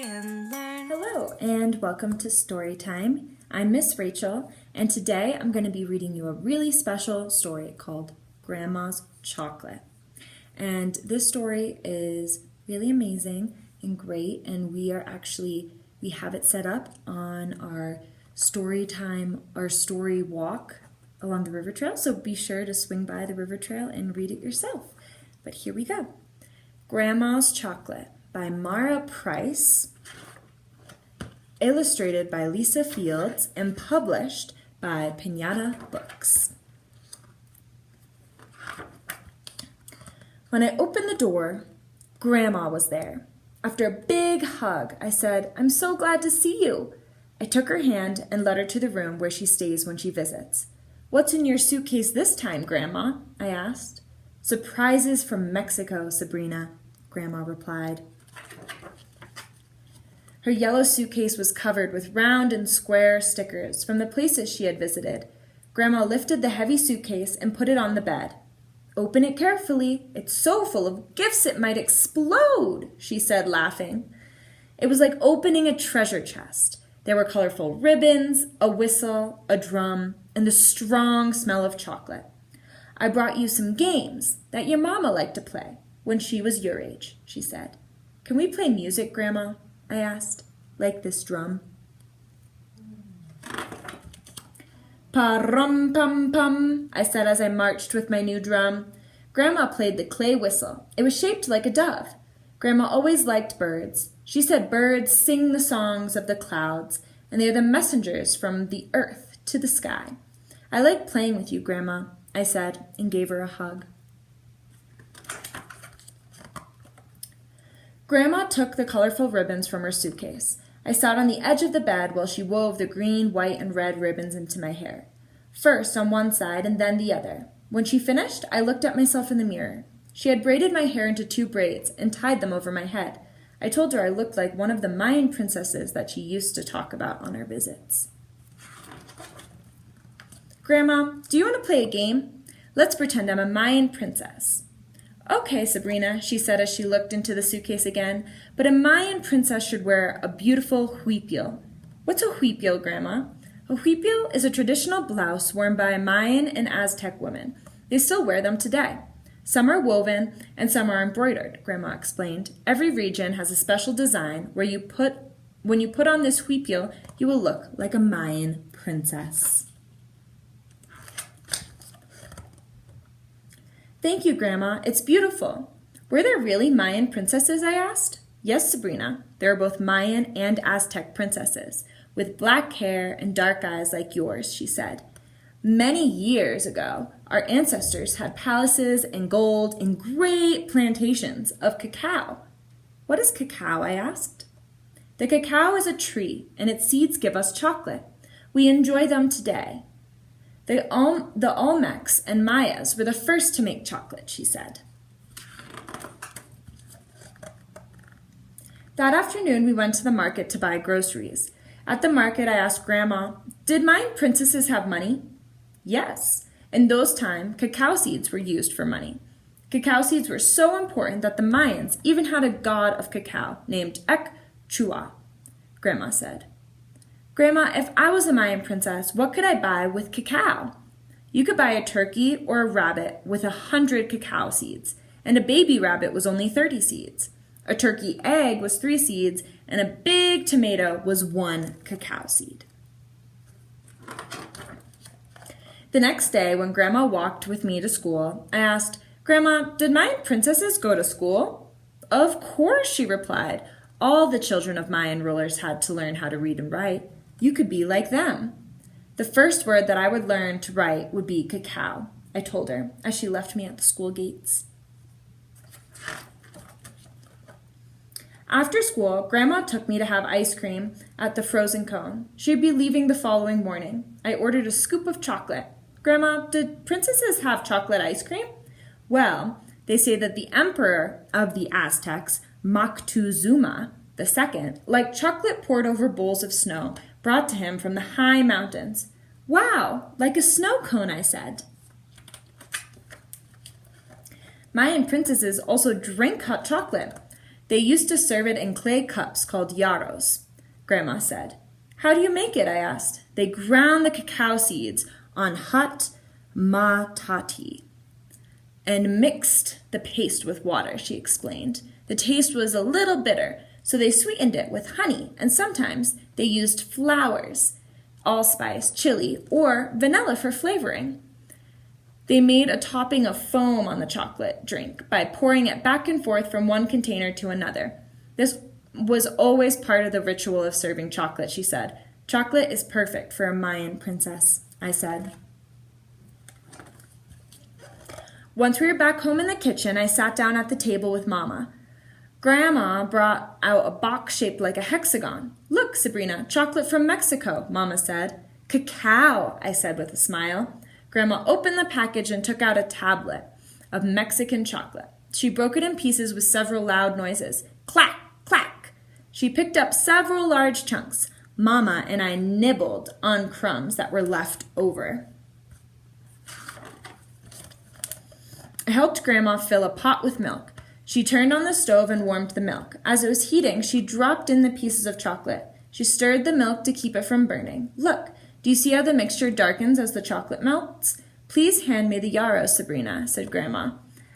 and learn. Hello, and welcome to Storytime. I'm Miss Rachael, and today I'm going to be reading you a really special story called Grandma's Chocolate. And this story is really amazing and great, and we have it set up on our Storytime, our story walk along the river trail, so be sure to swing by the river trail and read it yourself. But here we go. Grandma's Chocolate by Mara Price, illustrated by Lisa Fields, and published by Pinata Books. When I opened the door, Grandma was there. After a big hug, I said, "I'm so glad to see you." I took her hand and led her to the room where she stays when she visits. "What's in your suitcase this time, Grandma?" I asked. "Surprises from Mexico, Sabrina," Grandma replied. Her yellow suitcase was covered with round and square stickers from the places she had visited. Grandma lifted the heavy suitcase and put it on the bed. "Open it carefully. It's so full of gifts it might explode," she said, laughing. It was like opening a treasure chest. There were colorful ribbons, a whistle, a drum, and the strong smell of chocolate. "I brought you some games that your mama liked to play when she was your age," she said. "Can we play music, Grandma?" I asked. "Like this drum?" "Pa-rum-pum-pum," I said as I marched with my new drum. Grandma played the clay whistle. It was shaped like a dove. Grandma always liked birds. She said birds sing the songs of the clouds, and they are the messengers from the earth to the sky. "I like playing with you, Grandma," I said, and gave her a hug. Grandma took the colorful ribbons from her suitcase. I sat on the edge of the bed while she wove the green, white, and red ribbons into my hair. First on one side and then the other. When she finished, I looked at myself in the mirror. She had braided my hair into 2 braids and tied them over my head. I told her I looked like one of the Mayan princesses that she used to talk about on our visits. "Grandma, do you want to play a game? Let's pretend I'm a Mayan princess." "Okay, Sabrina," she said as she looked into the suitcase again, "but a Mayan princess should wear a beautiful huipil." "What's a huipil, Grandma?" "A huipil is a traditional blouse worn by Mayan and Aztec women. They still wear them today. Some are woven and some are embroidered," Grandma explained. "Every region has a special design where when you put on this huipil, you will look like a Mayan princess." "Thank you, Grandma. It's beautiful." "Were there really Mayan princesses?" I asked. "Yes, Sabrina. There are both Mayan and Aztec princesses, with black hair and dark eyes like yours," she said. "Many years ago, our ancestors had palaces and gold and great plantations of cacao." "What is cacao?" I asked. "The cacao is a tree, and its seeds give us chocolate. We enjoy them today. The Olmecs and Mayas were the first to make chocolate," she said. That afternoon, we went to the market to buy groceries. At the market, I asked Grandma, "Did Mayan princesses have money?" "Yes. In those times, cacao seeds were used for money. Cacao seeds were so important that the Mayans even had a god of cacao named Ek-Chua," Grandma said. "Grandma, if I was a Mayan princess, what could I buy with cacao?" "You could buy a turkey or a rabbit with 100 cacao seeds, and a baby rabbit was only 30 seeds. A turkey egg was 3 seeds, and a big tomato was 1 cacao seed." The next day, when Grandma walked with me to school, I asked, "Grandma, did Mayan princesses go to school?" "Of course," she replied. "All the children of Mayan rulers had to learn how to read and write. You could be like them." "The first word that I would learn to write would be cacao," I told her as she left me at the school gates. After school, Grandma took me to have ice cream at the frozen cone. She'd be leaving the following morning. I ordered a scoop of chocolate. "Grandma, did princesses have chocolate ice cream?" "Well, they say that the emperor of the Aztecs, Moctezuma II, liked chocolate poured over bowls of snow brought to him from the high mountains." "Wow, like a snow cone," I said. Mayan princesses also drink hot chocolate. They used to serve it in clay cups called yarros, Grandma said. How do you make it? I asked. They ground the cacao seeds on hot matati and mixed the paste with water, she explained. The taste was a little bitter, so they sweetened it with honey, and sometimes they used flowers, allspice, chili, or vanilla for flavoring. They made a topping of foam on the chocolate drink by pouring it back and forth from one container to another. This was always part of the ritual of serving chocolate, she said. Chocolate is perfect for a Mayan princess, I said. Once we were back home in the kitchen, I sat down at the table with Mama. Grandma brought out a box shaped like a hexagon. Look, Sabrina, chocolate from Mexico, Mama said. Cacao, I said with a smile. Grandma opened the package and took out a tablet of Mexican chocolate. She broke it in pieces with several loud noises. Clack, clack. She picked up several large chunks. Mama and I nibbled on crumbs that were left over. I helped Grandma fill a pot with milk. She turned on the stove and warmed the milk. As it was heating, she dropped in the pieces of chocolate. She stirred the milk to keep it from burning. Look, do you see how the mixture darkens as the chocolate melts? Please hand me the yarrow, Sabrina, said Grandma.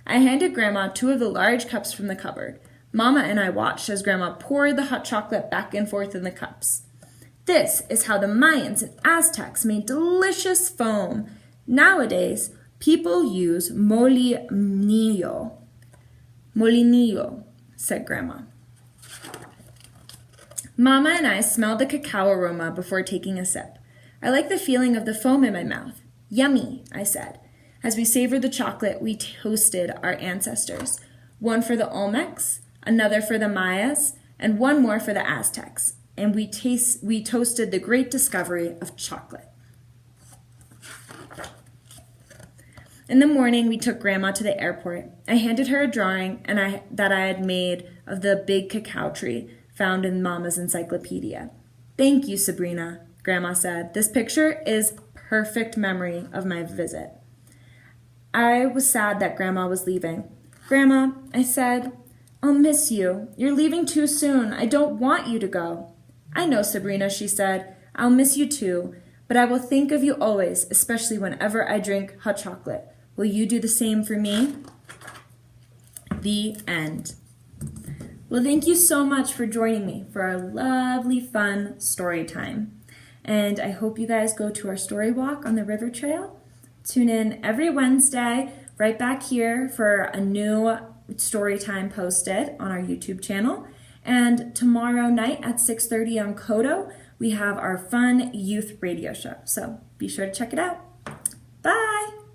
I handed Grandma 2 of the large cups from the cupboard. Mama and I watched as Grandma poured the hot chocolate back and forth in the cups. This is how the Mayans and Aztecs made delicious foam. Nowadays, people use molinillo. Molinillo, said Grandma. Mama and I smelled the cacao aroma before taking a sip. I like the feeling of the foam in my mouth. Yummy, I said. As we savored the chocolate, we toasted our ancestors. One for the Olmecs, another for the Mayas, and one more for the Aztecs. And we toasted the great discovery of chocolate. In the morning, we took Grandma to the airport. I handed her a drawing that I had made of the big cacao tree found in Mama's encyclopedia. Thank you, Sabrina, Grandma said. This picture is perfect memory of my visit. I was sad that Grandma was leaving. Grandma, I said, I'll miss you. You're leaving too soon. I don't want you to go. I know, Sabrina, she said. I'll miss you too, but I will think of you always, especially whenever I drink hot chocolate. Will you do the same for me? The end. Well, thank you so much for joining me for our lovely, fun story time. And I hope you guys go to our story walk on the river trail. Tune in every Wednesday right back here for a new story time posted on our YouTube channel. And tomorrow night at 6:30 on Kodo, we have our fun youth radio show. So be sure to check it out. Bye!